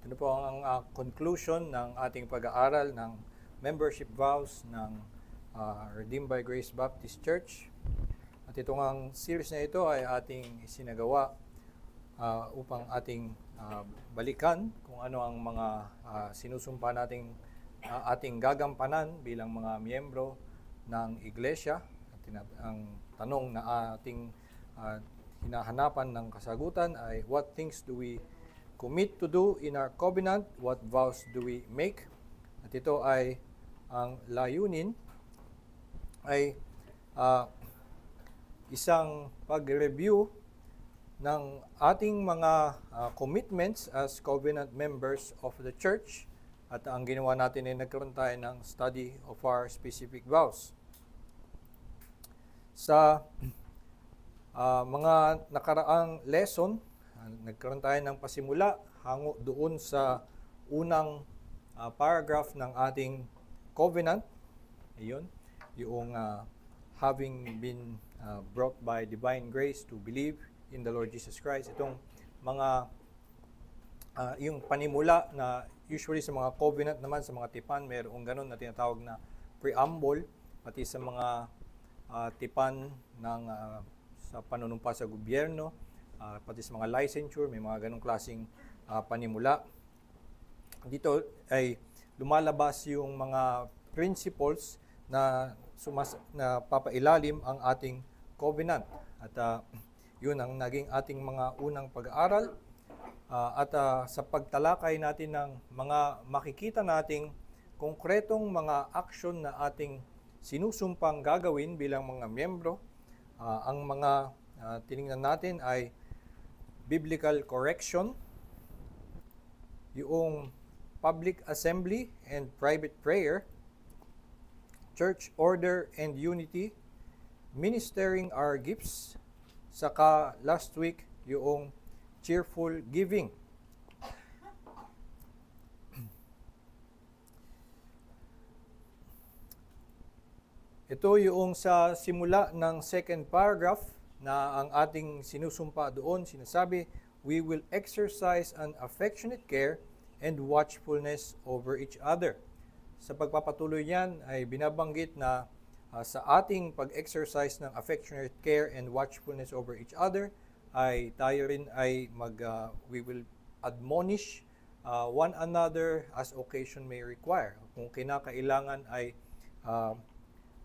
Ano po ang conclusion ng ating pag-aaral ng membership vows ng Redeemed by Grace Baptist Church. At itong ang series na ito ay ating isinagawa upang ating balikan kung ano ang mga sinusumpa nating ating gagampanan bilang mga miyembro ng iglesia. At ang tanong na ating hinahanapan ng kasagutan ay, what things do we commit to do in our covenant? What vows do we make? At ito ay ang layunin ay isang pag-review ng ating mga commitments as covenant members of the church. At ang ginawa natin ay nagkaroon tayo ng study of our specific vows. Sa mga nakaraang lesson, nagkaroon tayo ng pasimula hango doon sa unang paragraph ng ating covenant. Ayun, yung having been brought by divine grace to believe in the Lord Jesus Christ. Itong mga yung panimula na usually sa mga covenant naman, sa mga tipan, mayroong ganun na tinatawag na preamble, pati sa mga tipan ng sa panunumpa sa gobyerno, pati sa mga licensure, may mga ganong klaseng panimula. Dito ay lumalabas yung mga principles na papailalim ang ating covenant. At yun ang naging ating mga unang pag-aaral. At sa pagtalakay natin ng mga makikita nating konkretong mga aksyon na ating sinusumpang gagawin bilang mga miyembro, ang mga tiningnan natin ay biblical correction, yung public assembly and private prayer, church order and unity, ministering our gifts, saka last week yung cheerful giving. Ito yung sa simula ng second paragraph na ang ating sinusumpa doon, sinasabi, we will exercise an affectionate care and watchfulness over each other. Sa pagpapatuloy niyan ay binabanggit na sa ating pag-exercise ng affectionate care and watchfulness over each other ay tayo rin ay we will admonish one another as occasion may require. Kung kinakailangan ay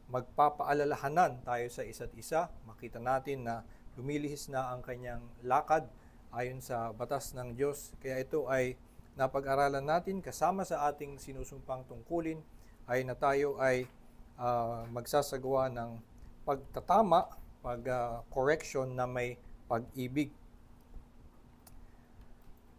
magpapaalalahanan tayo sa isa't isa. Makita natin na lumilihis na ang kanyang lakad ayon sa batas ng Diyos. Kaya ito ay napag-aralan natin kasama sa ating sinusumpang tungkulin ay na tayo ay magsasagawa ng pagtatama, pag-correction na may pag-ibig.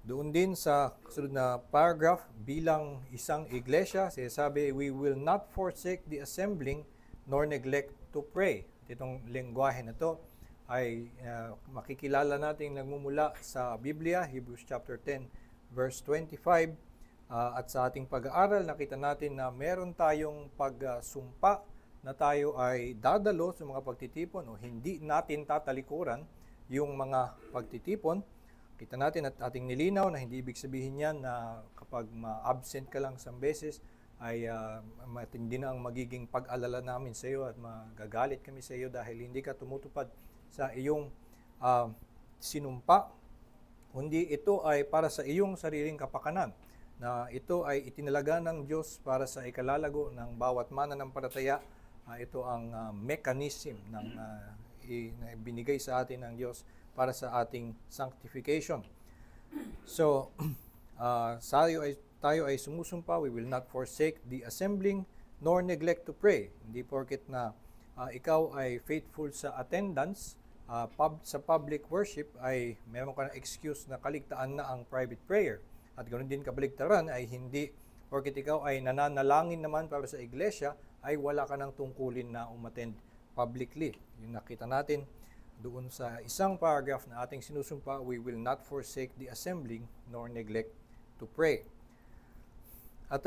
Doon din sa sunod na paragraph, bilang isang iglesia, sinasabi, we will not forsake the assembling nor neglect to pray. Itong lengguwahe na to ay makikilala natin nagmumula sa Biblia, Hebrews chapter 10, verse 25. At sa ating pag-aaral, nakita natin na meron tayong pagsumpa na tayo ay dadalo sa mga pagtitipon o hindi natin tatalikuran yung mga pagtitipon. Kita natin at ating nilinaw na hindi ibig sabihin yan na kapag ma-absent ka lang isang beses, ay matindi na ang magiging pag-alala namin sa iyo at magagalit kami sa iyo dahil hindi ka tumutupad sa iyong sinumpa. Kundi ito ay para sa iyong sariling kapakanan, na ito ay itinalaga ng Diyos para sa ikalalago ng bawat mananampalataya. Ito ang mechanism na binigay sa atin ng Diyos para sa ating sanctification. So, tayo ay sumusumpa, we will not forsake the assembling nor neglect to pray. Hindi porket na ikaw ay faithful sa attendance sa public worship ay meron ka ng excuse na kaligtaan na ang private prayer. At ganoon din kabaligtaran ay hindi porket ikaw ay nananalangin naman para sa iglesia ay wala ka ng tungkulin na umattend publicly. Yung nakita natin doon sa isang paragraph na ating sinusumpa, we will not forsake the assembling nor neglect to pray. At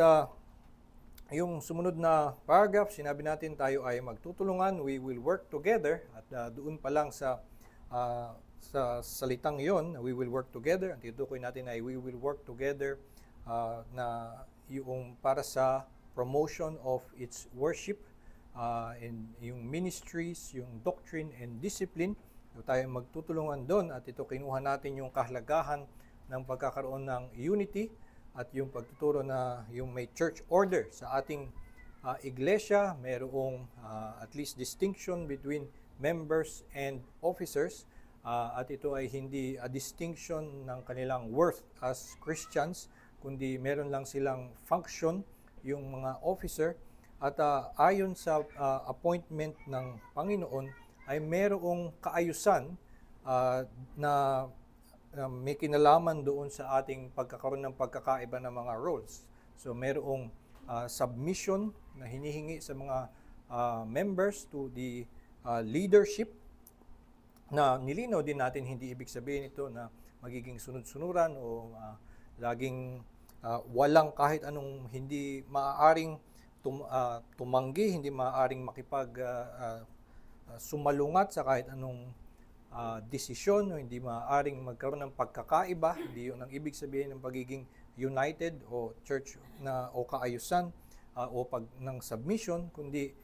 yung sumunod na paragraph, sinabi natin tayo ay magtutulungan, we will work together. At doon pa lang sa salitang yon, we will work together. Ang tinutukoy natin ay we will work together na yung para sa promotion of its worship, and yung ministries, yung doctrine and discipline. So tayo magtutulungan doon at ito kinuha natin yung kahalagahan ng pagkakaroon ng unity at yung pagtuturo na yung may church order sa ating iglesia, mayroong at least distinction between members and officers, at ito ay hindi a distinction ng kanilang worth as Christians, kundi meron lang silang function yung mga officer, at ayon sa appointment ng Panginoon ay mayroong kaayusan na may kinalaman doon sa ating pagkakaroon ng pagkakaiba ng mga roles. So mayroong submission na hinihingi sa mga members to the leadership, na nilinaw din natin hindi ibig sabihin ito na magiging sunod-sunuran o laging walang kahit anong hindi maaaring tumanggi, hindi maaaring sumalungat sa kahit anong desisyon, o hindi maaaring magkaroon ng pagkakaiba. Hindi yun ang ibig sabihin ng pagiging united o church o kaayusan o ng submission, kundi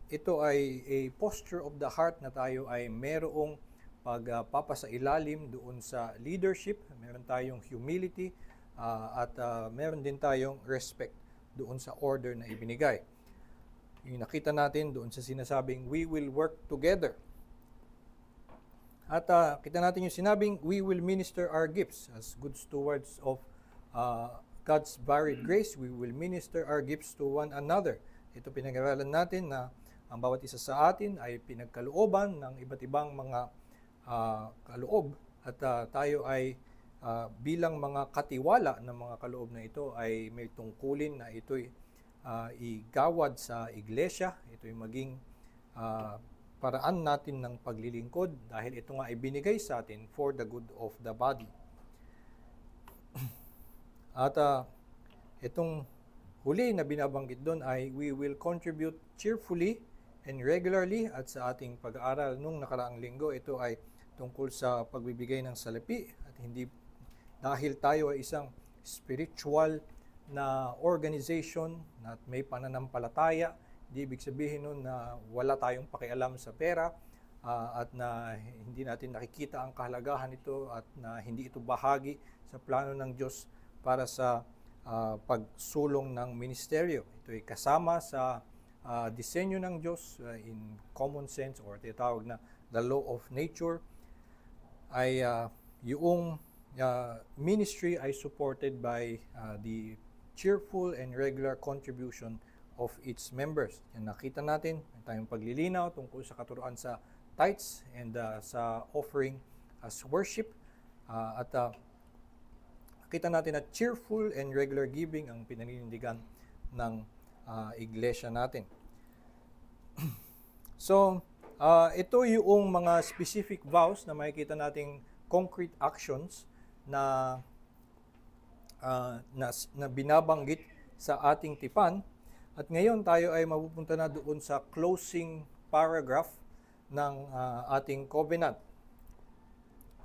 ito ay a posture of the heart na tayo ay merong pagpapasailalim doon sa leadership, meron tayong humility, at meron din tayong respect doon sa order na ibinigay. Yung nakita natin doon sa sinasabing, we will work together. At kita natin yung sinabing, we will minister our gifts as good stewards of God's varied grace. We will minister our gifts to one another. Ito pinag-aralan natin na ang bawat isa sa atin ay pinagkalooban ng iba't ibang mga kaloob, at tayo ay bilang mga katiwala ng mga kaloob na ito ay may tungkulin na ito'y igawad sa iglesia, ito'y maging paraan natin ng paglilingkod dahil ito nga ay binigay sa atin for the good of the body. At itong huli na binabanggit doon ay we will contribute cheerfully and regularly. At sa ating pag-aaral nung nakaraang linggo, ito ay tungkol sa pagbibigay ng salapi, at hindi dahil tayo ay isang spiritual na organization at may pananampalataya, hindi ibig sabihin nun na wala tayong pakialam sa pera, at na hindi natin nakikita ang kahalagahan nito, at na hindi ito bahagi sa plano ng Diyos para sa pagsulong ng ministeryo. Ito ay kasama sa disenyo ng Diyos in common sense, or tinatawag na the law of nature, ay yung ministry ay supported by the cheerful and regular contribution of its members. Yan, nakita natin, may tayong paglilinaw tungkol sa katuruan sa tithes and sa offering as worship. At nakita natin na cheerful and regular giving ang pinaninindigan ng iglesia natin. So, ito yung mga specific vows na makikita nating concrete actions na binabanggit sa ating tipan. At ngayon tayo ay mapupunta na doon sa closing paragraph ng ating covenant.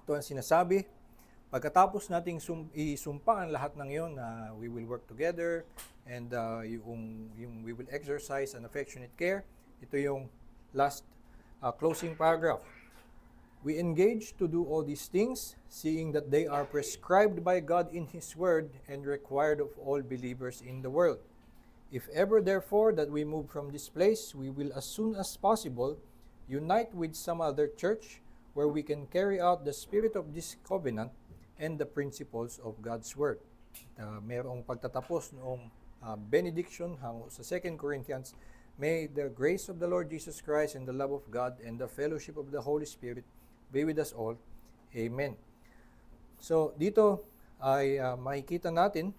Ito ang sinasabi, pagkatapos nating isumpa ang lahat ng iyon na we will work together and yung we will exercise an affectionate care, ito yung last closing paragraph. We engage to do all these things, seeing that they are prescribed by God in His Word and required of all believers in the world. If ever, therefore, that we move from this place, we will as soon as possible unite with some other church where we can carry out the spirit of this covenant and the principles of God's Word. Mayroong pagtatapos noong benediction hango sa 2 Corinthians. May the grace of the Lord Jesus Christ and the love of God and the fellowship of the Holy Spirit be with us all. Amen. So, dito ay makikita natin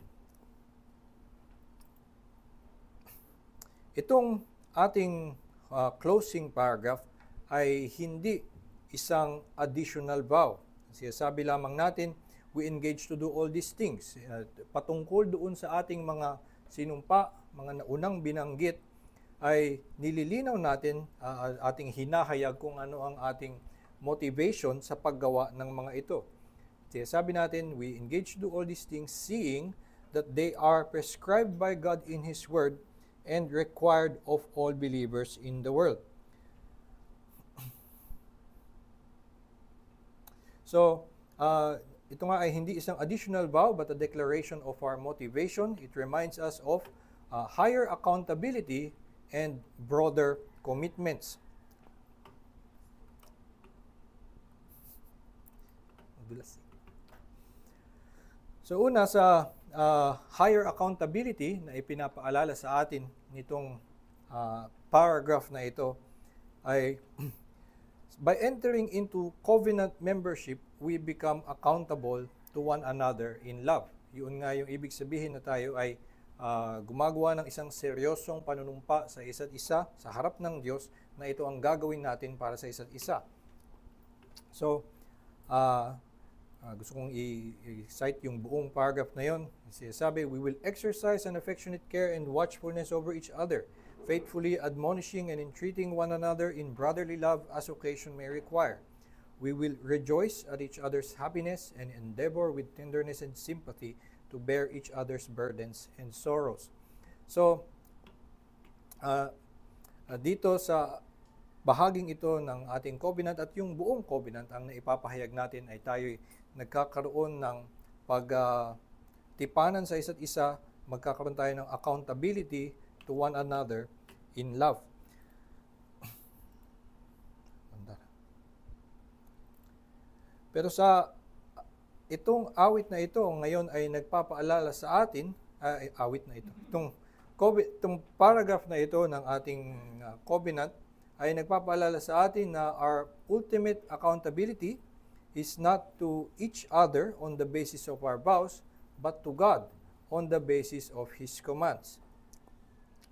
itong ating closing paragraph ay hindi isang additional vow. Sinasabi lamang natin, we engage to do all these things. Patungkol doon sa ating mga sinumpa, mga naunang binanggit, ay nililinaw natin, ating hinahayag kung ano ang ating motivation sa paggawa ng mga ito. Kaya sabi natin, we engage to do all these things seeing that they are prescribed by God in His Word and required of all believers in the world. So, ito nga ay hindi isang additional vow but a declaration of our motivation. It reminds us of higher accountability and broader commitments. So una sa higher accountability na ipinapaalala sa atin nitong paragraph na ito ay by entering into covenant membership, we become accountable to one another in love. Yun nga yung ibig sabihin na tayo ay gumagawa ng isang seryosong panunumpa sa isa't isa sa harap ng Diyos na ito ang gagawin natin para sa isa't isa. So, gusto kong i-cite yung buong paragraph na yun. Sabi, we will exercise an affectionate care and watchfulness over each other, faithfully admonishing and entreating one another in brotherly love as occasion may require. We will rejoice at each other's happiness and endeavor with tenderness and sympathy to bear each other's burdens and sorrows. So, dito sa bahaging ito ng ating covenant at yung buong covenant, ang naipapahayag natin ay tayo'y nagkakaroon ng pagtipanan sa isa't isa, magkakaroon tayo ng accountability to one another in love. Pero sa itong awit na ito, ngayon ay nagpapaalala sa atin, itong paragraph na ito ng ating covenant ay nagpapaalala sa atin na our ultimate accountability is not to each other on the basis of our vows, but to God on the basis of His commands.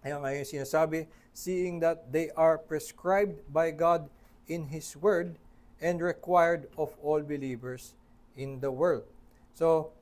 Kaya ngayon sinasabi, seeing that they are prescribed by God in His Word and required of all believers in the world. So,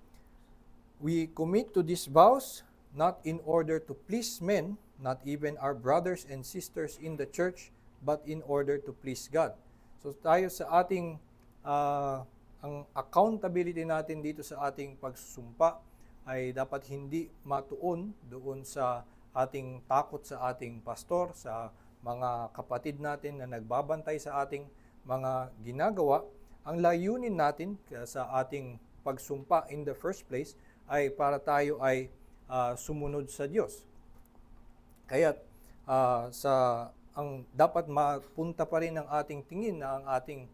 we commit to these vows not in order to please men, not even our brothers and sisters in the church, but in order to please God. So, tayo sa ating ang accountability natin dito sa ating pagsusumpa ay dapat hindi matuon doon sa ating takot sa ating pastor, sa mga kapatid natin na nagbabantay sa ating mga ginagawa. Ang layunin natin sa ating pagsumpa in the first place ay para tayo ay sumunod sa Diyos. Kaya ang dapat mapunta pa rin ng ating tingin na ang ating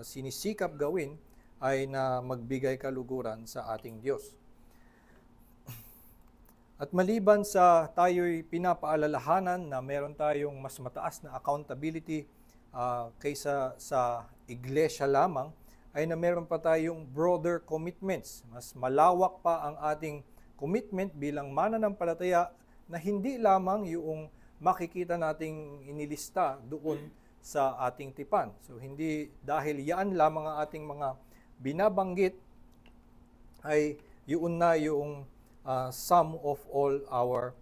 sinisikap gawin ay na magbigay kaluguran sa ating Diyos. At maliban sa tayo'y pinapaalalahanan na meron tayong mas mataas na accountability kaysa sa iglesia lamang, ay na meron pa tayong broader commitments. Mas malawak pa ang ating commitment bilang mananampalataya na hindi lamang yung makikita nating inilista doon sa ating tipan. So hindi dahil yan lamang ang ating mga binabanggit ay yun na yung sum of all our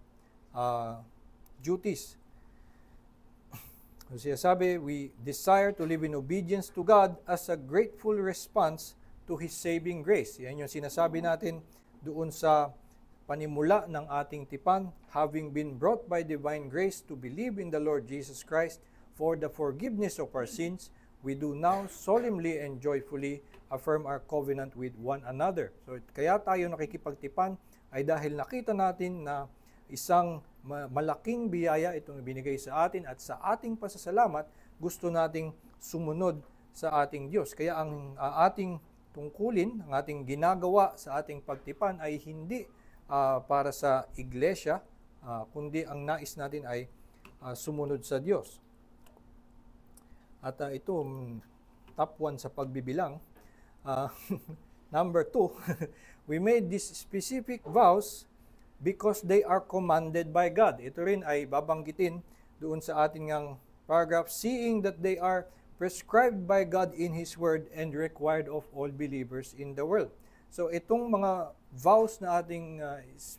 duties. So sabi, we desire to live in obedience to God as a grateful response to His saving grace. Yan yung sinasabi natin doon sa panimula ng ating tipan, having been brought by divine grace to believe in the Lord Jesus Christ for the forgiveness of our sins, we do now solemnly and joyfully affirm our covenant with one another. So kaya tayo nakikipagtipan ay dahil nakita natin na isang malaking biyaya itong ibinigay sa atin at sa ating pasasalamat, gusto nating sumunod sa ating Diyos. Kaya ang ating tungkulin, ang ating ginagawa sa ating pagtipan ay hindi para sa iglesia, kundi ang nais natin ay sumunod sa Diyos. At ito, top 1 sa pagbibilang. Number 2, we made these specific vows because they are commanded by God. Ito rin ay babanggitin doon sa ating paragraph, seeing that they are prescribed by God in His Word and required of all believers in the world. So itong mga vows na ating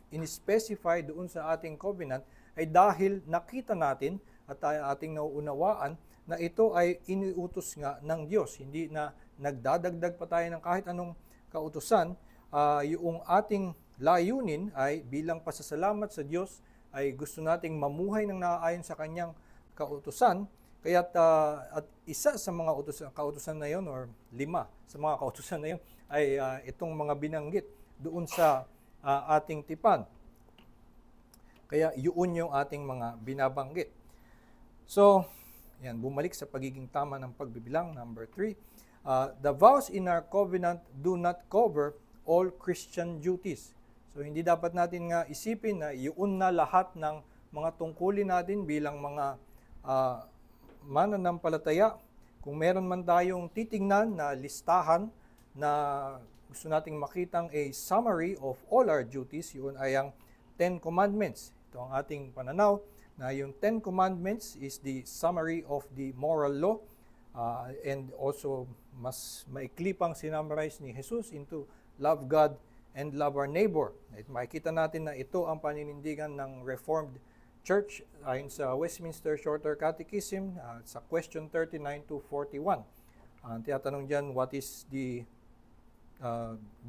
in-specify doon sa ating covenant ay dahil nakita natin at ating nauunawaan na ito ay iniutos nga ng Diyos. Hindi na nagdadagdag pa tayo ng kahit anong kautusan, yung ating layunin ay bilang pasasalamat sa Diyos ay gusto nating mamuhay ng naaayon sa kanyang kautusan. Kaya't at isa sa mga kautusan na yon, or 5 sa mga kautusan na yon, ay itong mga binanggit doon sa ating tipan. Kaya yun yung ating mga binabanggit. So, yan, bumalik sa pagiging tama ng pagbibilang. Number 3, the vows in our covenant do not cover all Christian duties. So, hindi dapat natin nga isipin na yun na lahat ng mga tungkulin natin bilang mga mananampalataya. Kung meron man tayong titingnan na listahan na gusto nating makitang a summary of all our duties, yun ay ang 10 Commandments. Ito ang ating pananaw na yung 10 Commandments is the summary of the moral law, and also mas maikli pang sinummarize ni Jesus into love God and love our neighbor. At makikita natin na ito ang paninindigan ng Reformed Church ayon sa Westminster Shorter Catechism sa question 39 to 41. Tiyatanong dyan, what is the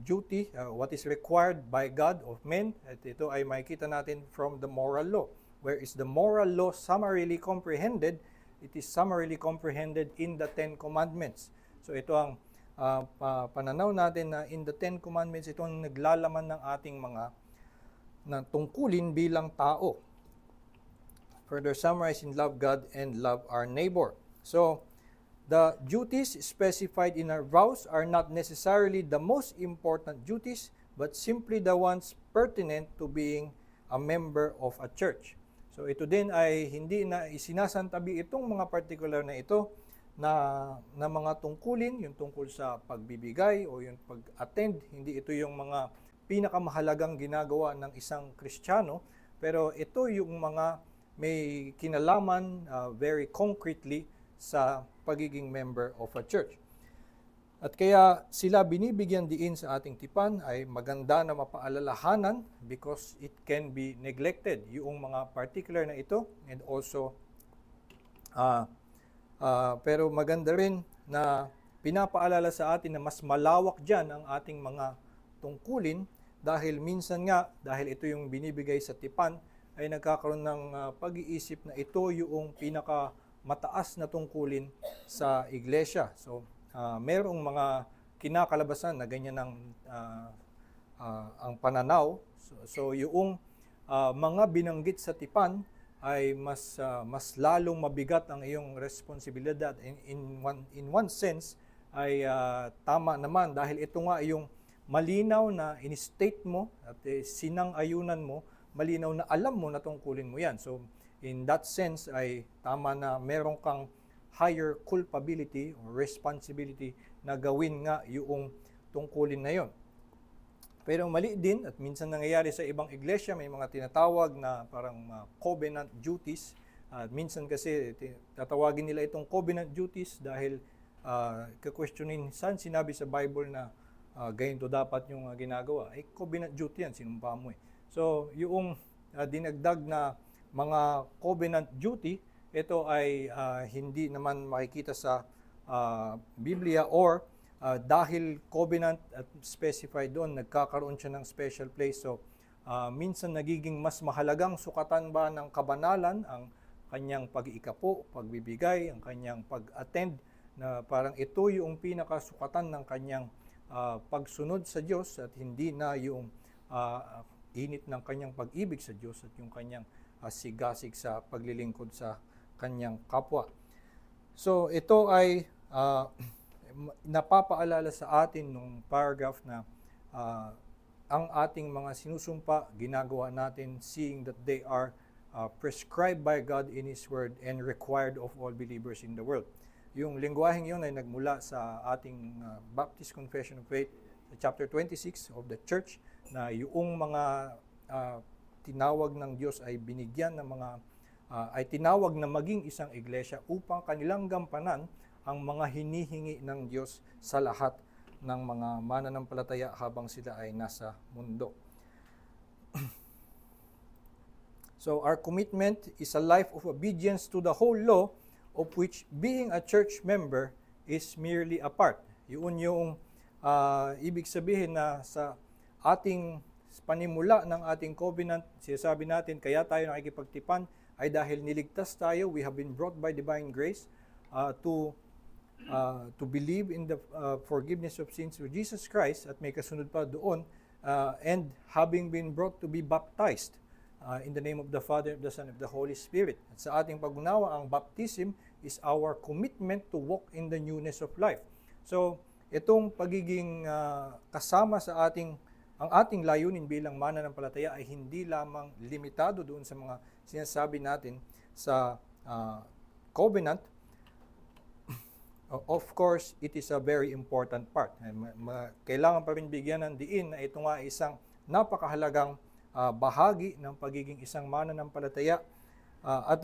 duty, what is required by God of men? At ito ay makikita natin from the moral law. Where is the moral law summarily comprehended? It is summarily comprehended in the 10 Commandments. So ito ang pananaw natin na in the 10 Commandments, ito ang naglalaman ng ating mga tungkulin bilang tao. Further summarized in love God and love our neighbor. So, the duties specified in our vows are not necessarily the most important duties, but simply the ones pertinent to being a member of a church. So ito din ay hindi na isinasantabi itong mga particular na ito na mga tungkulin, yung tungkol sa pagbibigay o yung pag-attend. Hindi ito yung mga pinakamahalagang ginagawa ng isang Kristiyano, pero ito yung mga may kinalaman very concretely sa pagiging member of a church. At kaya sila binibigyan diin sa ating tipan ay maganda na mapaalalahanan because it can be neglected. Yung mga particular na ito, and also pero maganda rin na pinapaalala sa atin na mas malawak dyan ang ating mga tungkulin dahil minsan nga, dahil ito yung binibigay sa tipan, ay nagkakaroon ng pag-iisip na ito yung mataas na tungkulin sa iglesia. So, merong mga kinakalabasan na ganyan ang pananaw. So yung mga binanggit sa tipan ay mas lalong mabigat ang iyong responsibilidad. In one sense ay tama naman dahil ito nga yung malinaw na in-state mo at sinang-ayunan mo, malinaw na alam mo na tungkulin mo yan. So in that sense ay tama na meron kang higher culpability or responsibility na gawin nga yung tungkulin na yon. Pero mali din at minsan nangyayari sa ibang iglesia, may mga tinatawag na parang covenant duties. Minsan kasi tatawagin nila itong covenant duties dahil ka-questionin saan sinabi sa Bible na ganito dapat yung ginagawa. Covenant duty yan, sinumpa mo eh. So yung dinagdag na mga covenant duty, ito ay hindi naman makikita sa Biblia or dahil covenant at specified doon, nagkakaroon siya ng special place. So, minsan nagiging mas mahalagang sukatan ba ng kabanalan ang kanyang pag-iikapo, pagbibigay, ang kanyang pag-attend, na parang ito yung pinakasukatan ng kanyang pagsunod sa Diyos at hindi na yung init ng kanyang pag-ibig sa Diyos at yung kanyang sigasig sa paglilingkod sa kanyang kapwa. So ito ay napapaalala sa atin nung paragraph na ang ating mga sinusumpa, ginagawa natin seeing that they are prescribed by God in His Word and required of all believers in the world. Yung lingwaheng yun ay nagmula sa ating Baptist Confession of Faith, chapter 26 of the Church, na yung mga tinawag ng Diyos ay binigyan ng mga ay tinawag na maging isang iglesia upang kanilang gampanan ang mga hinihingi ng Diyos sa lahat ng mga mananampalataya habang sila ay nasa mundo. So our commitment is a life of obedience to the whole law, of which being a church member is merely a part. Yun yung ibig sabihin na sa ating panimula ng ating covenant, sinasabi natin, kaya tayo nakikipagtipan ay dahil niligtas tayo, we have been brought by divine grace to believe in the forgiveness of sins through Jesus Christ, at may kasunod pa doon, and having been brought to be baptized in the name of the Father, of the Son, of the Holy Spirit. At sa ating pag-unawa, ang baptism is our commitment to walk in the newness of life. So, itong pagiging kasama sa ang ating layunin bilang mananampalataya ay hindi lamang limitado doon sa mga sinasabi natin sa covenant. Of course, it is a very important part. Kailangan pa rin bigyan ng diin na ito nga isang napakahalagang bahagi ng pagiging isang mananampalataya. At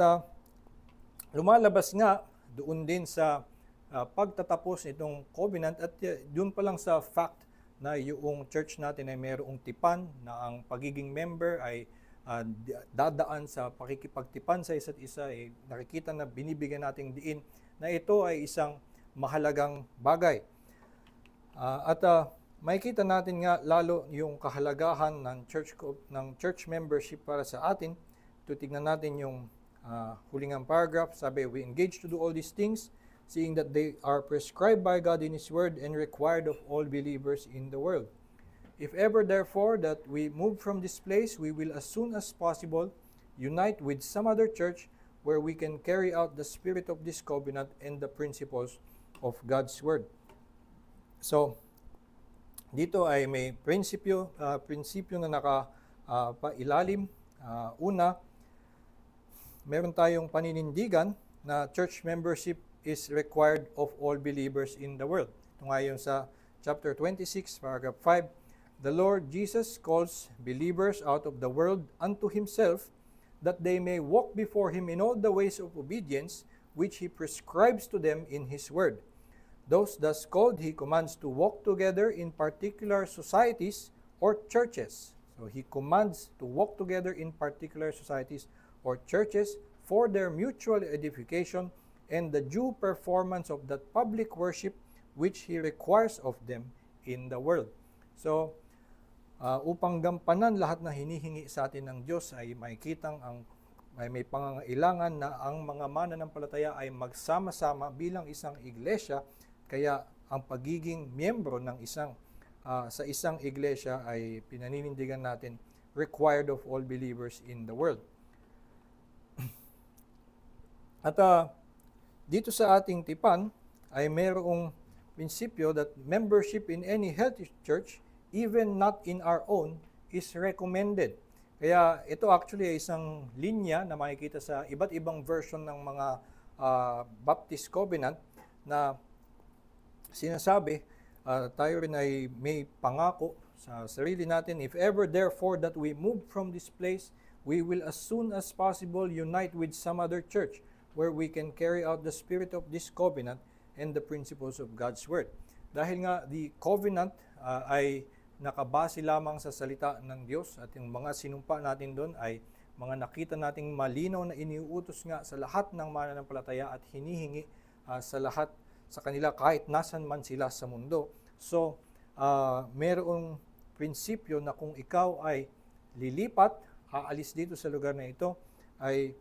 lumalabas nga doon din sa pagtatapos nitong covenant, at doon pa lang sa fact na yung church natin ay mayroong tipan na ang pagiging member ay dadaan sa pakikipagtipan sa isa't isa, nakikita na binibigyan nating diin na ito ay isang mahalagang bagay. Makikita natin nga lalo yung kahalagahan ng church membership para sa atin. Tignan natin yung hulingang paragraph. Sabi, we engage to do all these things, seeing that they are prescribed by God in His Word and required of all believers in the world. If ever, therefore, that we move from this place, we will as soon as possible unite with some other church where we can carry out the spirit of this covenant and the principles of God's Word. So, dito ay may prinsipyo na nakapailalim. Una, meron tayong paninindigan na church membership is required of all believers in the world. Ito nga yung sa chapter 26, paragraph 5. The Lord Jesus calls believers out of the world unto Himself, that they may walk before Him in all the ways of obedience, which He prescribes to them in His Word. Those thus called, He commands to walk together in particular societies or churches. So He commands to walk together in particular societies or churches for their mutual edification and the due performance of that public worship which He requires of them in the world. So, upang gampanan lahat na hinihingi sa atin ng Diyos, ay makikitang may pangangailangan na ang mga mananampalataya ay magsama-sama bilang isang iglesia. Kaya ang pagiging miyembro ng sa isang iglesia ay pinaninindigan natin required of all believers in the world. At dito sa ating tipan ay mayroong prinsipyo that membership in any healthy church, even not in our own, is recommended. Kaya ito actually ay isang linya na makikita sa iba't ibang version ng mga Baptist Covenant na sinasabi, tayo rin ay may pangako sa sarili natin, if ever therefore that we move from this place, we will as soon as possible unite with some other church where we can carry out the spirit of this covenant and the principles of God's Word. Dahil nga the covenant ay nakabase lamang sa salita ng Diyos, at yung mga sinumpa natin doon ay mga nakita nating malinaw na iniuutos nga sa lahat ng mananampalataya at hinihingi sa kanila kahit nasan man sila sa mundo. So, mayroong prinsipyo na kung ikaw ay lilipat, aalis dito sa lugar na ito, ay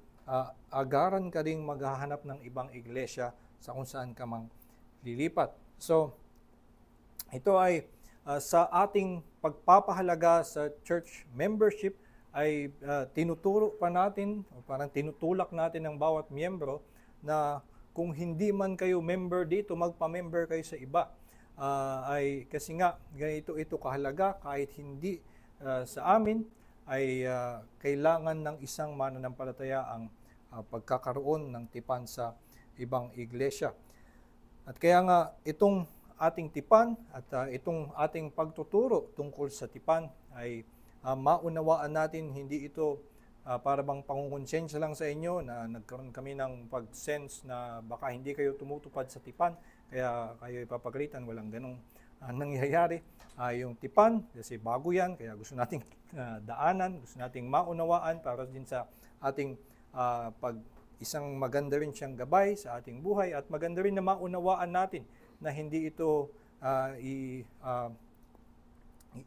agaran ka ding maghahanap ng ibang iglesia sa kung saan ka mang lilipat. So, ito ay sa ating pagpapahalaga sa church membership ay tinuturo pa natin, o parang tinutulak natin ng bawat miyembro na kung hindi man kayo member dito, magpa-member kayo sa iba. Ay kasi nga ganito ito kahalaga, kahit hindi sa amin ay kailangan ng isang mananampalataya ang pagkakaroon ng tipan sa ibang iglesia. At kaya nga itong ating tipan at itong ating pagtuturo tungkol sa tipan ay maunawaan natin, hindi ito para bang pangungonsensya lang sa inyo na nagkaroon kami ng pag-sense na baka hindi kayo tumutupad sa tipan, kaya kayo ipapagalitan. Walang ganong nangyayari. Yung tipan, kasi bago yan, kaya gusto nating daanan, gusto nating maunawaan para din sa ating isang maganda rin siyang gabay sa ating buhay, at maganda rin na maunawaan natin na hindi ito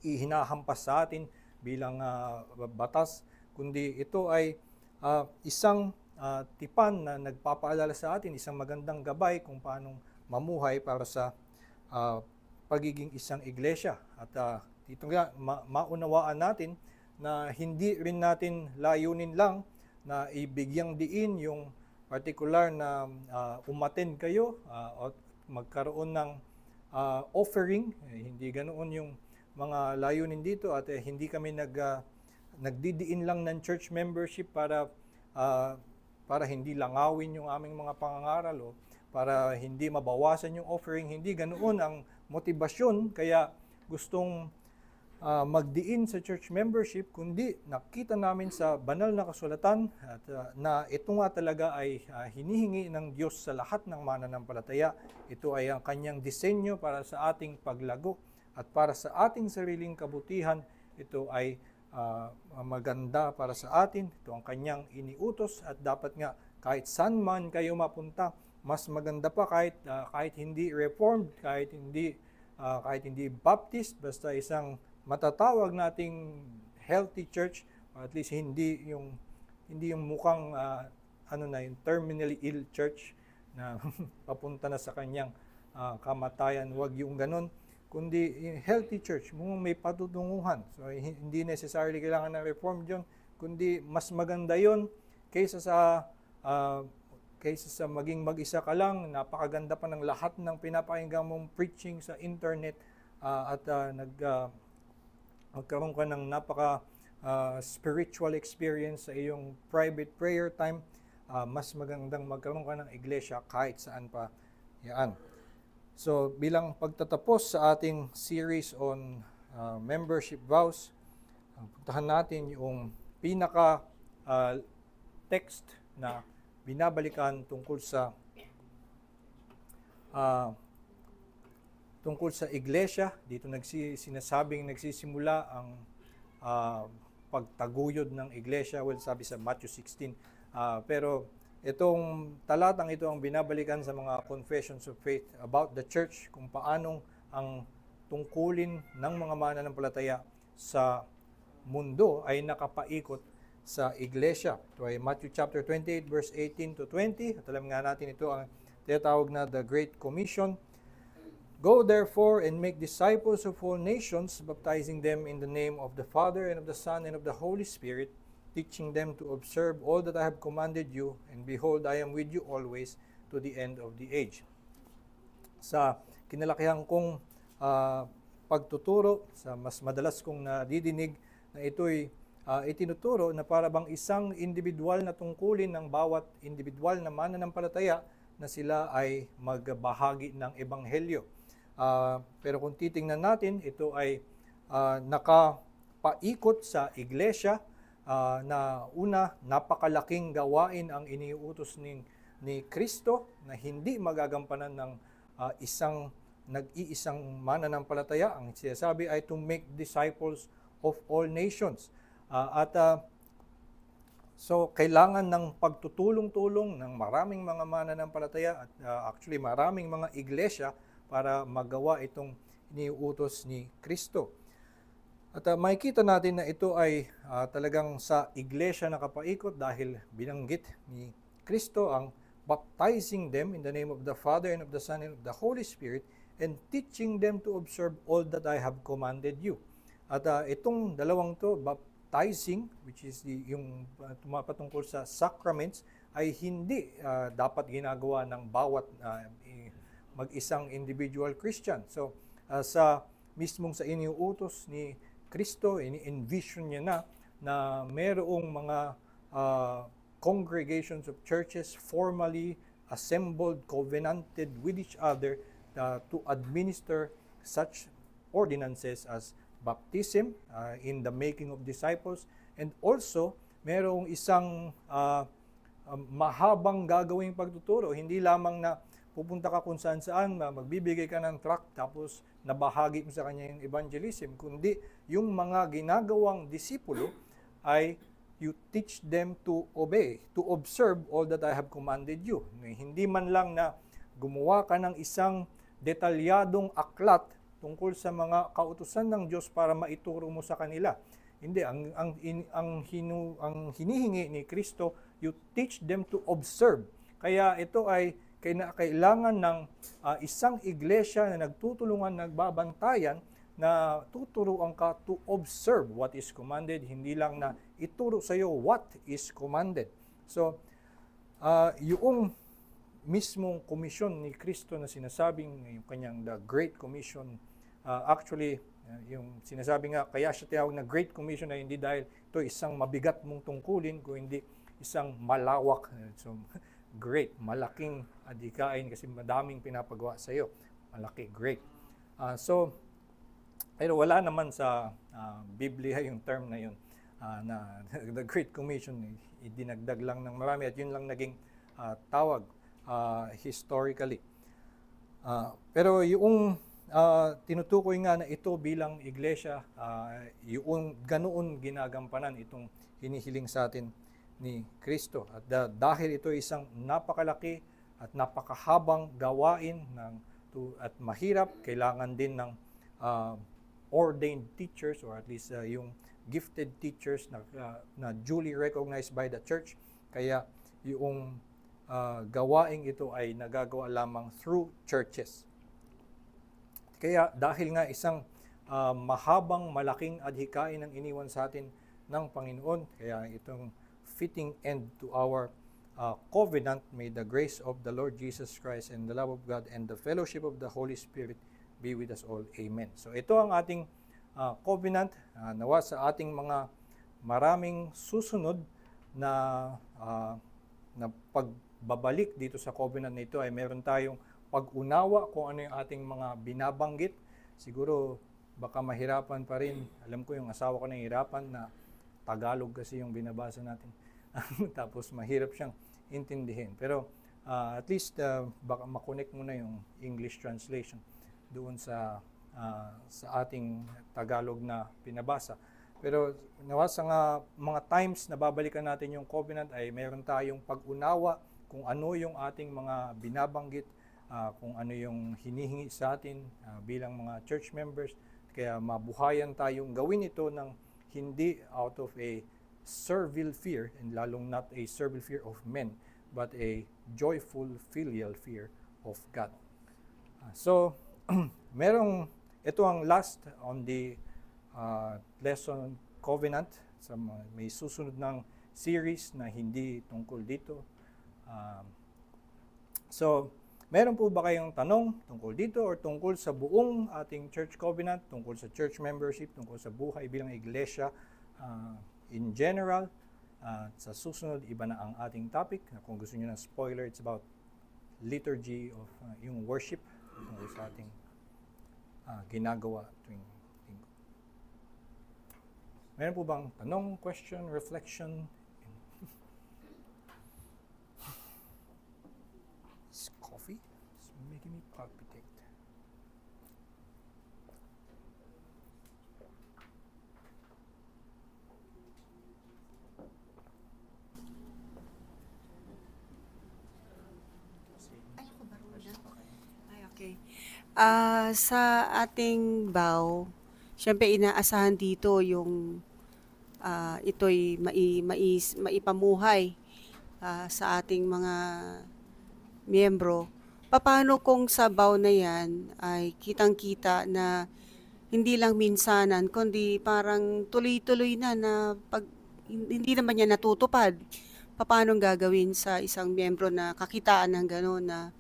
ihinahampas sa atin bilang batas, kundi ito ay isang tipan na nagpapaalala sa atin, isang magandang gabay kung paanong mamuhay para sa pagiging isang iglesia. At dito nga, maunawaan natin na hindi rin natin layunin lang na ibigyang diin yung particular na umattend kayo o magkaroon ng offering. Hindi ganoon yung mga layunin dito, at hindi kami nagdidiin lang ng church membership para hindi langawin yung aming mga pangangaral o para hindi mabawasan yung offering. Hindi ganoon ang motibasyon kaya gustong magdiin sa church membership, kundi nakita namin sa banal na kasulatan at na ito nga talaga ay hinihingi ng Diyos sa lahat ng mananampalataya. Ito ay ang kanyang disenyo para sa ating paglago at para sa ating sariling kabutihan. Ito ay maganda para sa atin. Ito ang kanyang iniutos, at dapat nga kahit saan man kayo mapunta, mas maganda pa kahit hindi Reformed, kahit hindi Baptist, basta isang matatawag nating healthy church, or at least hindi yung mukhang yung terminally ill church na papunta na sa kanyang kamatayan. Huwag yung ganun, kundi yung healthy church, may patutunguhan. So hindi necessarily kailangan ng reform yun, kundi mas maganda yun kaysa sa maging mag-isa ka lang. Napakaganda pa ng lahat ng pinapakinggan mong preaching sa internet, at magkaroon ka ng spiritual experience sa iyong private prayer time. Mas magandang magkaroon ka ng iglesia kahit saan pa yan. So bilang pagtatapos sa ating series on membership vows, puntahan natin yung pinaka text na binabalikan tungkol sa iglesia. Dito sinasabing nagsisimula ang pagtaguyod ng iglesia. Well, sabi sa Matthew 16. Pero itong talatang ito ang binabalikan sa mga confessions of faith about the church, kung paanong ang tungkulin ng mga mananampalataya sa mundo ay nakapaikot sa iglesia. Ito ay Matthew chapter 28 verse 18 to 20. At alam nga natin ito ang tinatawag na the Great Commission. Go therefore and make disciples of all nations, baptizing them in the name of the Father and of the Son and of the Holy Spirit, teaching them to observe all that I have commanded you, and behold, I am with you always to the end of the age. Sa kinalakihan kong pagtuturo, sa mas madalas kong nadidinig na ito'y itinuturo na para bang isang individual na tungkulin ng bawat individual na mananampalataya na sila ay magbahagi ng ebanghelyo. Pero kung titingnan natin, ito ay nakapaikot sa iglesia, na una, napakalaking gawain ang iniuutos ni Kristo na hindi magagampanan ng nag-iisang mananampalataya. Ang sinasabi ay to make disciples of all nations. So kailangan ng pagtutulong-tulong ng maraming mga mananampalataya at actually maraming mga iglesia para magawa itong iniuutos ni Kristo. At makikita natin na ito ay talagang sa iglesia nakapaikot dahil binanggit ni Kristo ang baptizing them in the name of the Father and of the Son and of the Holy Spirit, and teaching them to observe all that I have commanded you. At itong dalawang to, baptizing, which is yung tumapatungkol sa sacraments, ay hindi dapat ginagawa ng bawat mag-isang individual Christian. So, mismong sa iniuutos ni Kristo, ini-envision niya na mayroong mga congregations of churches formally assembled, covenanted with each other to administer such ordinances as baptism in the making of disciples, and also mayroong isang mahabang gagawing pagtuturo. Hindi lamang na pupunta ka kung saan, magbibigay ka ng tract tapos nabahagi mo sa kanya yung evangelism, kundi yung mga ginagawang disipulo ay you teach them to obey, to observe all that I have commanded you. Hindi man lang na gumawa ka ng isang detalyadong aklat tungkol sa mga kautusan ng Diyos para maituro mo sa kanila. Hindi, ang hinihingi ni Kristo, you teach them to observe. Kaya ito ay kailangan ng isang iglesia na nagtutulungan, nagbabantayan, na tuturuan ka to observe what is commanded, hindi lang na ituro sa iyo what is commanded. So, yung mismong komisyon ni Kristo na sinasabing, yung kanyang the Great Commission, actually, yung sinasabi nga, kaya siya tinawag na Great Commission na hindi dahil ito isang mabigat mong tungkulin, kundi isang malawak. So, great, malaking adhikain kasi madaming pinapagawa sa iyo. Malaki, great. Pero wala naman sa Biblia yung term na yun, na the Great Commission, idinagdag lang ng marami at yun lang naging tawag historically. Pero yung tinutukoy nga na ito bilang iglesia, yung ganoon ginagampanan itong hinihiling sa atin ni Kristo. At dahil ito isang napakalaki at napakahabang gawain at mahirap, kailangan din ng ordained teachers, or at least yung gifted teachers na duly recognized by the church. Kaya yung gawaing ito ay nagagawa lamang through churches. Kaya dahil nga isang mahabang, malaking adhikain ang iniwan sa atin ng Panginoon, kaya itong fitting end to our covenant, may the grace of the Lord Jesus Christ and the love of God and the fellowship of the Holy Spirit be with us all. Amen. So ito ang ating covenant. Nawa sa ating mga maraming susunod na pagbabalik dito sa covenant na ito ay meron tayong pag-unawa kung ano yung ating mga binabanggit. Siguro baka mahirapan pa rin. Alam ko yung asawa ko nahihirapan na Tagalog kasi yung binabasa natin. Tapos mahirap siyang intindihin. Pero at least baka makonect mo na yung English translation doon sa ating Tagalog na pinabasa. Pero nawa sa mga times na babalikan natin yung covenant ay meron tayong pag-unawa kung ano yung ating mga binabanggit, kung ano yung hinihingi sa atin bilang mga church members. Kaya mabuhayan tayong gawin ito ng hindi out of a servile fear, and lalong not a servile fear of men, but a joyful filial fear of God. So, ito ang last on the lesson covenant. May susunod ng series na hindi tungkol dito. So, meron po ba kayong tanong tungkol dito or tungkol sa buong ating church covenant, tungkol sa church membership, tungkol sa buhay bilang iglesia in general? Sa susunod, iba na ang ating topic. Kung gusto niyo ng spoiler, it's about liturgy of yung worship tungkol sa ating ginagawa tuwing linggo. Meron po bang tanong, question, reflection? This coffee is making me palpitate. Okay. Sa ating vow, syempre inaasahan dito yung ito'y maipamuhay sa ating mga miyembro. Paano kung sa vow na yan ay kitang-kita na hindi lang minsanan, kundi parang tuloy-tuloy na pag hindi naman yan natutupad? Paano gagawin sa isang miyembro na kakitaan ng gano'n na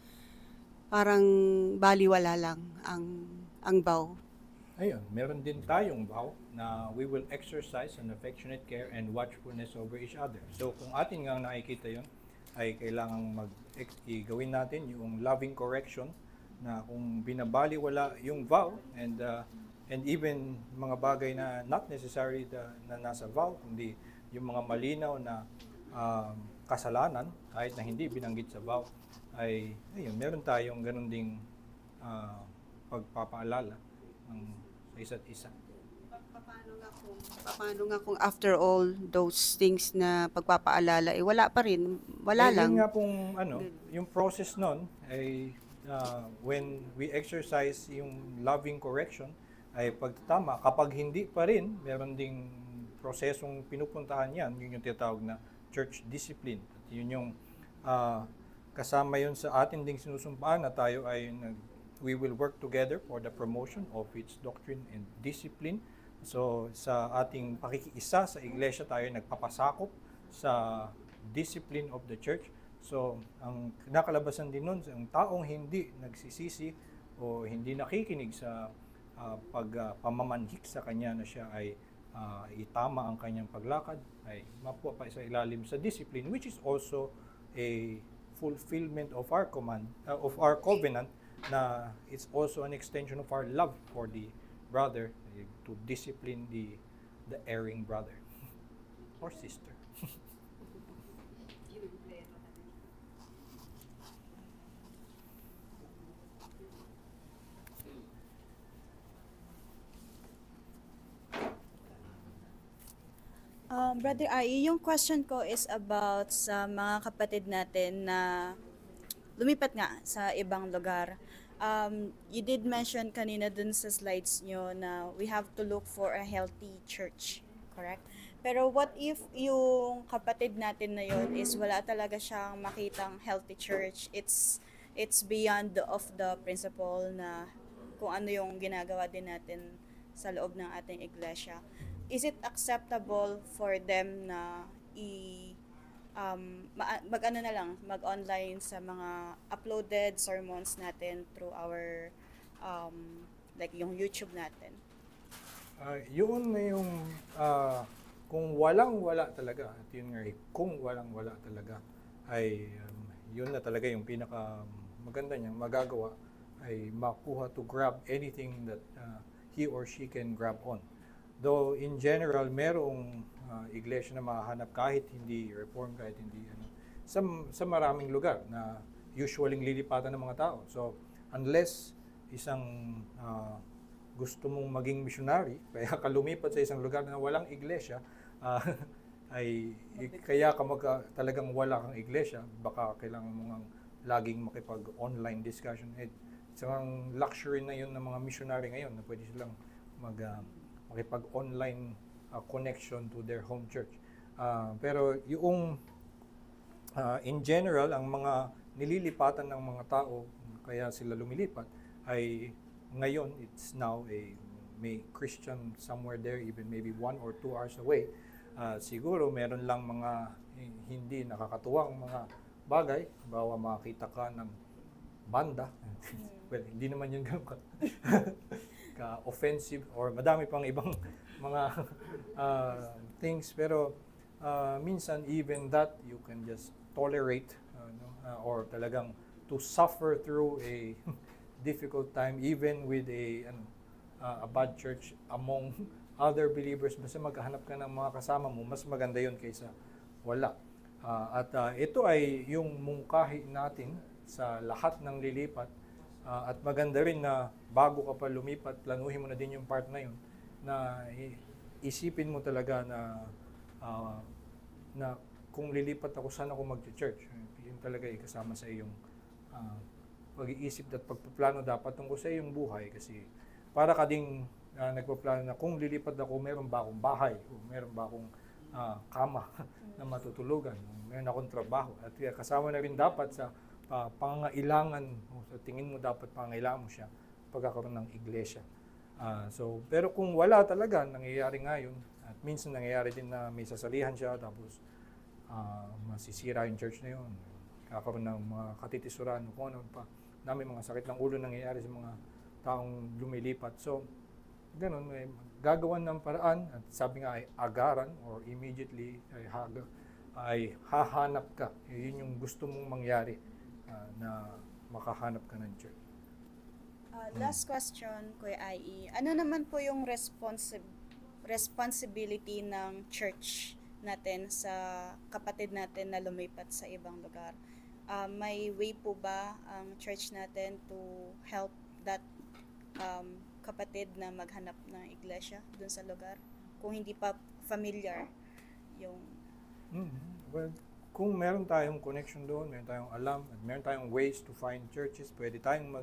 parang baliwala lang ang vow? Ayun, meron din tayong vow na we will exercise an affectionate care and watchfulness over each other. So kung atin nga nakikita yun, ay kailangang gawin natin yung loving correction na kung binabaliwala yung vow and even mga bagay na not necessary na nasa vow, kundi yung mga malinaw na kasalanan kahit na hindi binanggit sa vow, ay ayun, meron tayong ganun ding pagpapaalala sa isa't isa. Paano nga kung after all those things na pagpapaalala wala pa rin, wala lang? Yun nga pong yung process nun ay when we exercise yung loving correction, ay pagtama. Kapag hindi pa rin, meron ding prosesong pinupuntahan yan, yun yung tinatawag na church discipline. At yun yung kasama yun sa atin ding sinusumpaan na tayo ay we will work together for the promotion of its doctrine and discipline. So sa ating pakikiisa sa iglesia tayo nagpapasakop sa discipline of the church. So ang nakalabasan din nun, ang taong hindi nagsisisi o hindi nakikinig sa pamamanhik sa kanya na siya ay itama ang kanyang paglakad, ay mapuwa pa sa ilalim sa discipline, which is also a fulfillment of our of our covenant, na it's also an extension of our love for the brother, to discipline the erring brother or sister. Brother Ai, yung question ko is about sa mga kapatid natin na lumipat nga sa ibang lugar. You did mention kanina dun sa slides nyo na we have to look for a healthy church, correct? Pero what if yung kapatid natin na yun is wala talaga siyang makitang healthy church? It's beyond of the principle na kung ano yung ginagawa din natin sa loob ng ating iglesia. Is it acceptable for them na mag-online sa mga uploaded sermons natin through our like yung YouTube natin? Yun na yung kung walang-wala talaga, at yun nga kung walang-wala talaga, ay yun na talaga yung pinaka maganda niyang magagawa, ay makuha to grab anything that he or she can grab on. Though in general, merong iglesia na mahanap kahit hindi reform, kahit hindi sa maraming lugar na usually lilipatan ng mga tao. So unless isang gusto mong maging missionary, kaya ka lumipat sa isang lugar na walang iglesia, kaya ka talagang wala kang iglesia, baka kailangan mo ngang laging makipag-online discussion. Isang luxury na yun ng mga missionary ngayon na pwede silang makipag-online connection to their home church. Pero yung in general, ang mga nililipatan ng mga tao, kaya sila lumilipat, ay ngayon, it's now may Christian somewhere there, even maybe 1 or 2 hours away. Siguro meron lang mga hindi nakakatuwang mga bagay, bawa makakita ka ng banda. Well, hindi naman yun ganun ka-offensive or madami pang ibang mga things, pero minsan even that you can just tolerate or talagang to suffer through a difficult time even with a bad church among other believers. Basta maghanap ka ng mga kasama mo, mas maganda yun kaysa wala. Ito ay yung mungkahi natin sa lahat ng lilipat. At maganda rin na bago ka pa lumipat, planuhin mo na din yung part na yun, na isipin mo talaga na kung lilipat ako, saan ako mag-church. Yun talaga kasama sa iyong pag-iisip at pagpaplano dapat tungkol sa iyong buhay. Kasi para ka ding nagpaplano na kung lilipat ako, meron ba akong bahay, o meron ba akong kama na matutulugan, meron akong trabaho. At kasama na rin dapat sa pangailangan, sa tingin mo dapat pangailangan mo siya, pagkakaroon ng iglesia. Pero kung wala talaga, nangyayari nga yun, at minsan nangyayari din na may sasalihan siya, tapos masisira yung church na yun, kakaroon ng mga katitisuran, kung ano pa, dami mga sakit ng ulo nangyayari sa mga taong lumilipat. So, ganun, gagawan ng paraan, at sabi nga ay agaran, or immediately ay hahanap ka. Yun yung gusto mong mangyari, na makahanap ka ng church. Last question, Kuya Ai. Ano naman po yung responsibility ng church natin sa kapatid natin na lumipat sa ibang lugar? May way po ba ang church natin to help that kapatid na maghanap ng iglesia dun sa lugar? Kung hindi pa familiar yung... Well, kung meron tayong connection doon, meron tayong alam, at meron tayong ways to find churches, pwede tayong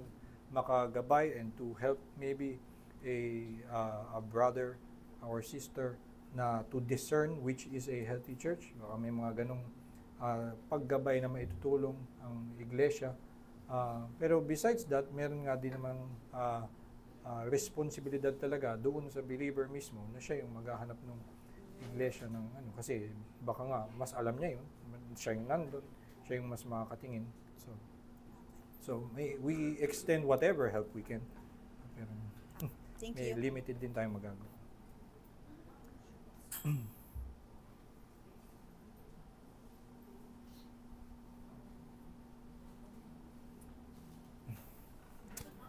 makagabay and to help maybe a brother or sister na to discern which is a healthy church. Baka may mga ganong paggabay na maitutulong ang iglesia. Pero besides that, meron nga din naman responsibilidad talaga doon sa believer mismo na siya yung maghahanap ng iglesia ng ano. Kasi baka nga mas alam niya yun. Siya yung nandun. Siya yung mas makakatingin. So we extend whatever help we can. Pero Thank may you. limited din tayong magagawa.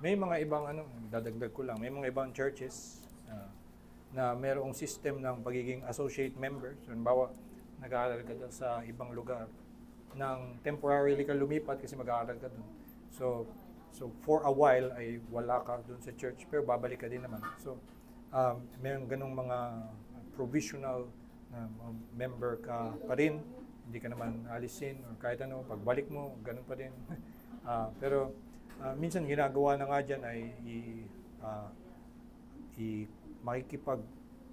May mga ibang dadagdag ko lang, may mga ibang churches na mayroong system ng pagiging associate member. So, halimbawa, nag-aaral ka sa ibang lugar nang temporarily ka lumipat kasi mag-aaral ka doon. So for a while ay wala ka doon sa church pero babalik ka din naman. So mayroong ganong mga provisional na member ka pa rin, hindi ka naman alisin or kahit ano, pagbalik mo, ganun pa rin. Pero minsan ginagawa na nga dyan ay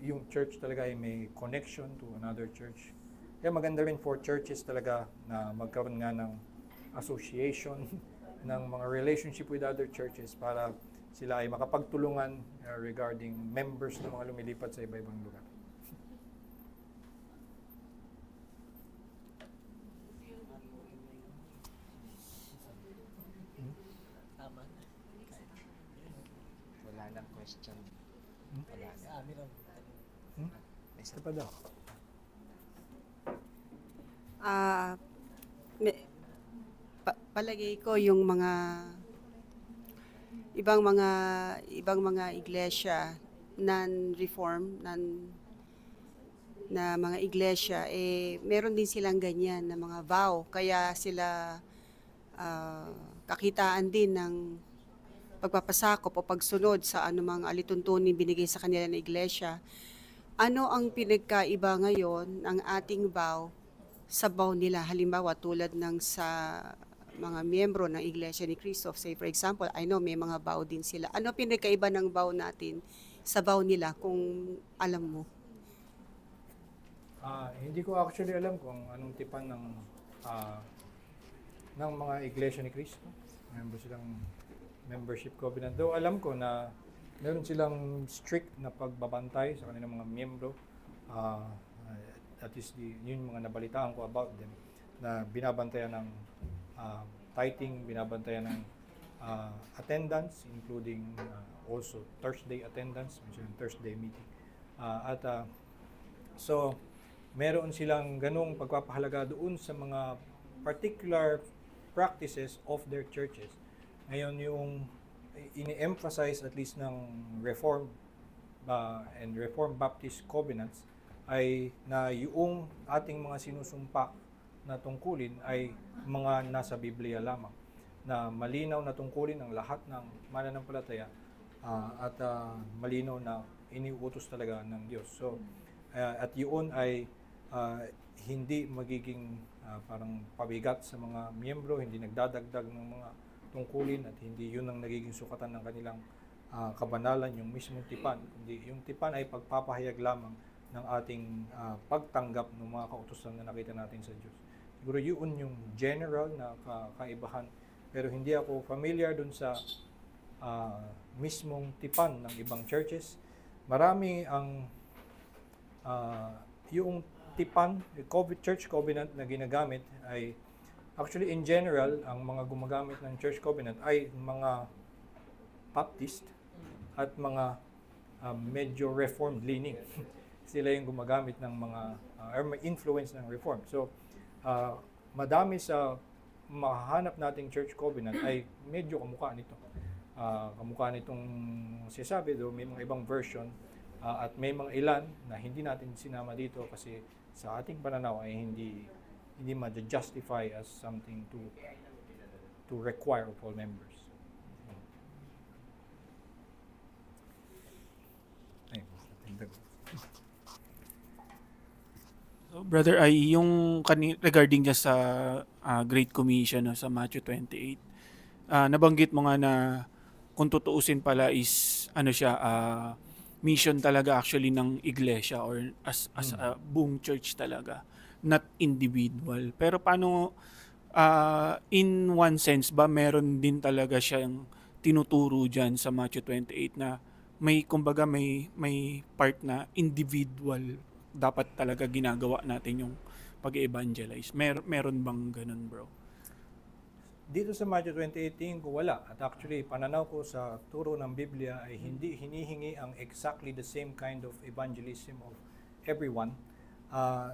yung church talaga ay may connection to another church. Kaya maganda rin for churches talaga na magkaroon nga ng association ng mga relationship with other churches para sila ay makapagtulungan regarding members ng mga lumilipat sa iba-ibang lugar. Tama na. Wala nang question. Wala na. Amin lang. May Ito pa daw. Palagay ko yung ibang mga iglesia non-reform na mga iglesia meron din silang ganyan na mga vow kaya sila kakitaan din ng pagpapasakop o pagsunod sa anumang alituntunin binigay sa kanila ng iglesia. Ano ang pinagkaiba ngayon ng ating vow sa vow nila? Halimbawa, tulad ng sa mga miyembro ng Iglesia ni Cristo. Say, for example, I know may mga vow din sila. Ano pinagkaiba ng vow natin sa vow nila kung alam mo? Hindi ko actually alam kung anong tipan ng mga Iglesia ni Cristo. Meron silang membership covenant. Though alam ko na meron silang strict na pagbabantay sa kanilang mga miyembro. That is yun mga nabalitaan ko about them na binabantayan ng tithing, binabantayan ng attendance, including also Thursday attendance, which is Thursday meeting. So, meron silang ganung pagpapahalaga doon sa mga particular practices of their churches. Ngayon, yung ini-emphasize at least ng Reformed and Reformed Baptist Covenants ay na yung ating mga sinusumpa na tungkulin ay mga nasa Biblia lamang, na malinaw na tungkulin ng lahat ng mananampalataya at malinaw na iniuutos talaga ng Diyos. So, at yun ay hindi magiging parang pabigat sa mga miyembro, hindi nagdadagdag ng mga tungkulin at hindi yun ang nagiging sukatan ng kanilang kabanalan, yung mismong tipan. Hindi, yung tipan ay pagpapahayag lamang ng ating pagtanggap ng mga kautusan na nakita natin sa Diyos. Siguro yun yung general na kaibahan. Pero hindi ako familiar dun sa mismong tipan ng ibang churches. Marami ang yung tipan, church covenant na ginagamit ay actually in general, ang mga gumagamit ng church covenant ay mga Baptist at mga medyo Reformed leaning. Sila yung gumagamit ng mga or may influence ng Reform. So, madami sa mahanap nating church covenant ay medyo kamukha nito. Kamukha nitong sinasabi, though may mga ibang version at may mga ilan na hindi natin sinama dito kasi sa ating pananaw ay hindi ma-justify as something to require of all members. So Brother, ay yung regarding niya sa Great Commission, no, sa Matthew 28, nabanggit mo nga na kung tutuusin pala is ano siya, mission talaga actually ng iglesia or as a buong church talaga, not individual. Pero paano, in one sense ba meron din talaga siyang tinuturo dyan sa Matthew 28 na may kumbaga may part na individual dapat talaga ginagawa natin yung pag-evangelize. Meron bang ganun, bro? Dito sa Matthew 28 ko wala. At actually, pananaw ko sa turo ng Biblia ay hindi hinihingi ang exactly the same kind of evangelism of everyone.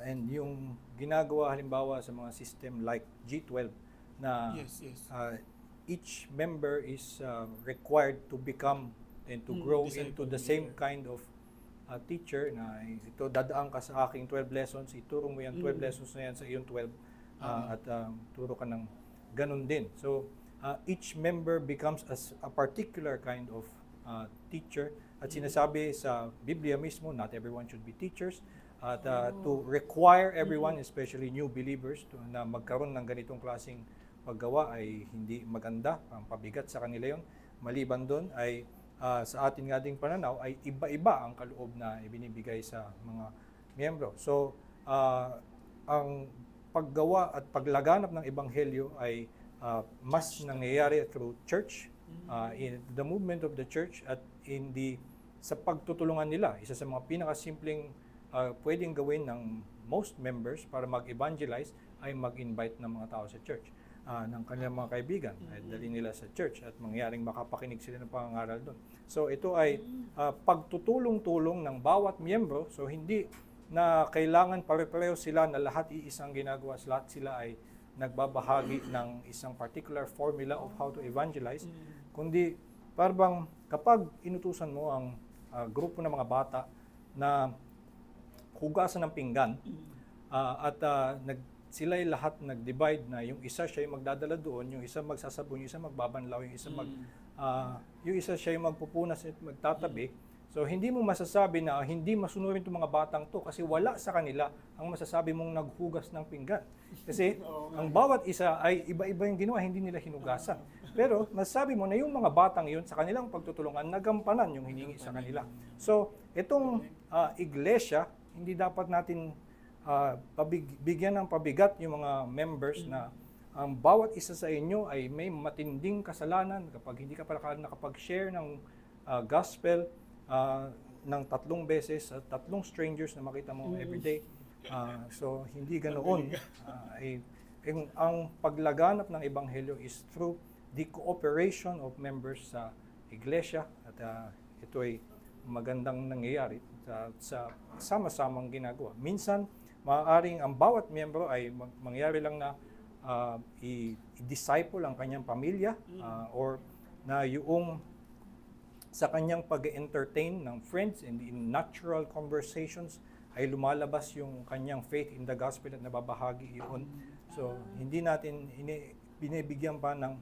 And yung ginagawa halimbawa sa mga system like G12 na Yes. each member is required to become and to grow into the same kind of teacher na ito dadaan ka sa aking 12 lessons, ituro mo yan 12 lessons na yan sa iyong 12 at turo ka ng ganun din. So each member becomes a particular kind of teacher at sinasabi sa Biblia mismo, not everyone should be teachers at to require everyone, especially new believers, na magkaroon ng ganitong klaseng paggawa ay hindi maganda, ang pabigat sa kanila yon. Maliban doon ay sa ating pananaw ay iba-iba ang kaloob na ibinibigay sa mga miyembro. So, ang paggawa at paglaganap ng ebanghelyo ay mas nangyayari through church, in the movement of the church at sa pagtutulungan nila. Isa sa mga pinakasimpleng pwedeng gawin ng most members para mag-evangelize ay mag-invite ng mga tao sa church. Ng kanilang mga kaibigan ay dali nila sa church at mangyaring makapakinig sila ng pangangaral doon. So ito ay pagtutulong-tulong ng bawat miyembro. So hindi na kailangan pare-pareho sila na lahat iisang ginagawa, lahat sila ay nagbabahagi ng isang particular formula of how to evangelize, kundi parang kapag inutusan mo ang grupo ng mga bata na hugasan ng pinggan at sila'y lahat nag-divide na yung isa siya yung magdadala doon, yung isa magsasabon, yung isa magbabanlaw, yung isa siya yung magpupunas at magtatabi. So hindi mo masasabi na hindi masunurin itong mga batang to kasi wala sa kanila ang masasabi mong naghugas ng pinggan. Kasi ang bawat isa ay iba-iba yung ginawa, hindi nila hinugasan. Pero masasabi mo na yung mga batang yun sa kanilang pagtutulungan, nagampanan yung hiningi sa kanila. So itong iglesia, hindi dapat natin bigyan ng pabigat yung mga members na ang bawat isa sa inyo ay may matinding kasalanan kapag hindi ka pala nakapag-share ng gospel ng 3 beses at 3 strangers na makita mo everyday. So hindi ganoon. Ang paglaganap ng ebanghelyo is through the cooperation of members sa iglesia at ito ay magandang nangyayari sa sama-samang ginagawa. Minsan maaaring ang bawat miyembro ay mangyari lang na i-disciple ang kanyang pamilya or na yung sa kanyang pag-entertain ng friends and in natural conversations ay lumalabas yung kanyang faith in the gospel at nababahagi yun. So hindi natin binibigyan pa ng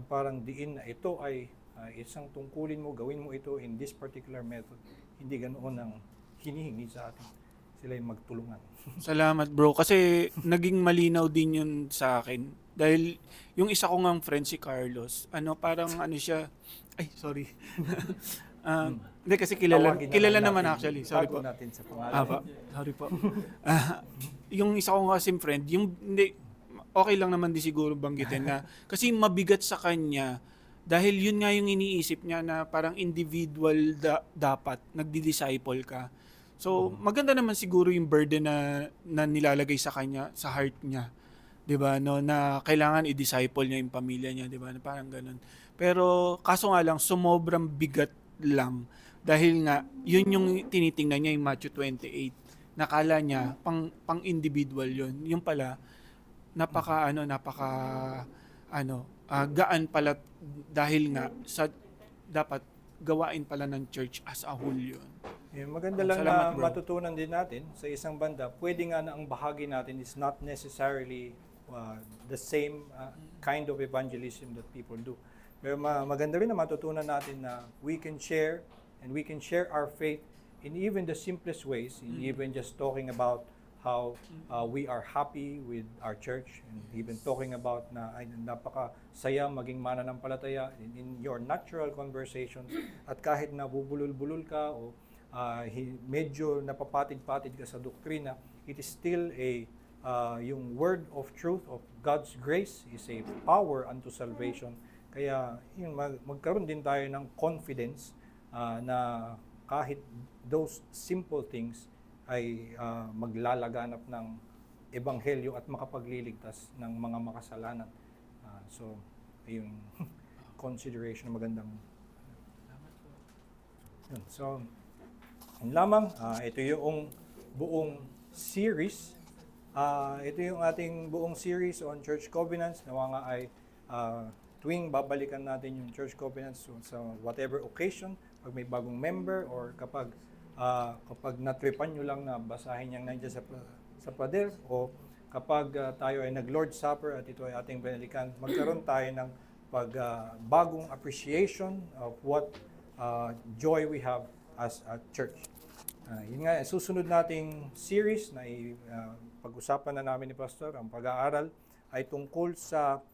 parang diin na ito ay isang tungkulin mo, gawin mo ito in this particular method. Hindi ganoon ang hinihingi sa atin. Sila yung magtulungan. Salamat, bro. Kasi naging malinaw din yun sa akin. Dahil yung isa ko ngang friend si Carlos, parang siya, ay, sorry. Hindi kasi kilala naman actually. Sorry po. Natin sa pangalan. Sorry po. Yung isa ko kasing friend, okay lang naman din siguro banggitin na, kasi mabigat sa kanya, dahil yun nga yung iniisip niya na parang individual dapat, nagdi-disciple ka. So, maganda naman siguro yung burden na nilalagay sa kanya, sa heart niya. 'Di ba? No, na kailangan i-disciple niya yung pamilya niya, 'di ba? Parang ganoon. Pero kaso nga lang sumobrang bigat lang dahil nga yun yung tinitingnan niya yung Matthew 28. Nakala niya pang individual yun. Yung pala gaan pala dahil nga sa dapat gawain pala ng church as a whole yun. Maganda lang na matutunan din natin sa isang banda, pwede nga na ang bahagi natin is not necessarily the same kind of evangelism that people do. Pero maganda rin na matutunan natin na we can share and we can share our faith in even the simplest ways, in even just talking about how we are happy with our church, and even talking about na ay napakasaya maging mananampalataya in your natural conversations, at kahit nabubulol-bulol ka o medyo napapatid-patid ka sa doktrina, it is still yung word of truth of God's grace is a power unto salvation. Kaya yun, magkaroon din tayo ng confidence na kahit those simple things ay maglalaganap ng ebanghelyo at makapagliligtas ng mga makasalanan. So, yung consideration, magandang. Yun. So, yun lamang. Ito yung buong series. Ito yung ating buong series on Church Covenants. Nawa nga ay tuwing babalikan natin yung Church Covenants sa whatever occasion, pag may bagong member or kapag natripan nyo lang na basahin yung nandiyan sa pader, o kapag tayo ay nag-Lord Supper at ito ay ating binalikan, magkaroon tayo ng bagong appreciation of what joy we have as a church. Yun nga, susunod nating series na pag-usapan na namin ni Pastor, ang pag-aaral ay tungkol sa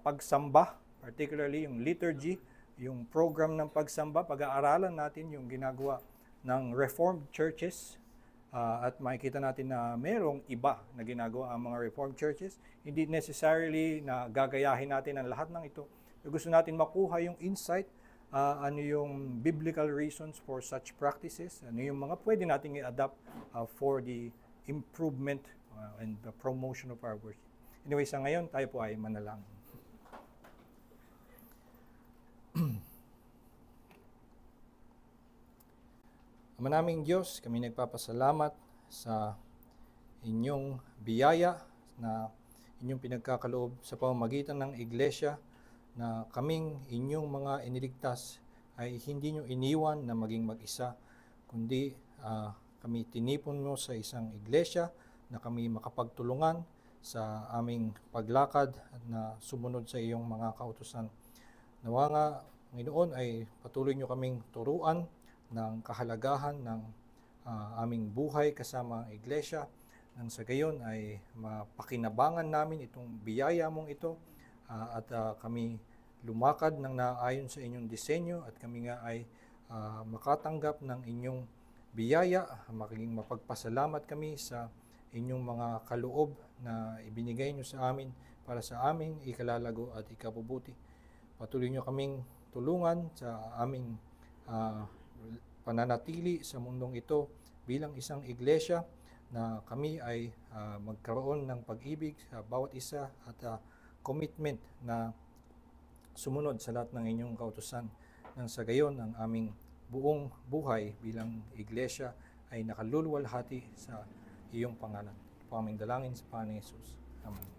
pagsamba, particularly yung liturgy, yung program ng pagsamba. Pag-aaralan natin yung ginagawa ng Reformed churches, at makikita natin na merong iba na ginagawa ang mga Reformed churches. Hindi necessarily na gagayahin natin ang lahat ng ito. Gusto natin makuha yung insight, ano yung biblical reasons for such practices, ano yung mga pwede nating i-adapt for the improvement and the promotion of our worship. Anyway, sa ngayon, tayo po ay manalangin. Ama naming Diyos, kami nagpapasalamat sa inyong biyaya na inyong pinagkakaloob sa pamamagitan ng iglesia, na kaming inyong mga iniligtas ay hindi nyo iniwan na maging mag-isa, kundi kami tinipon mo sa isang iglesia na kami makapagtulungan sa aming paglakad at na sumunod sa iyong mga kautusan. Nawa nga, Panginoon, ay patuloy nyo kaming turuan ng kahalagahan ng aming buhay kasama ang iglesia, nang sa gayon ay mapakinabangan namin itong biyaya mong ito, at kami lumakad ng naayon sa inyong disenyo, at kami nga ay makatanggap ng inyong biyaya, maging mapagpasalamat kami sa inyong mga kaloob na ibinigay nyo sa amin para sa aming ikalalago at ikabubuti. Patuloy nyo kaming tulungan sa aming pananatili sa mundong ito bilang isang iglesia, na kami ay magkaroon ng pag-ibig sa bawat isa at commitment na sumunod sa lahat ng inyong kautusan, nang sa gayon ang aming buong buhay bilang iglesia ay nakaluluwalhati sa iyong pangalan. Po aming dalangin sa Panginoon Jesus. Amen.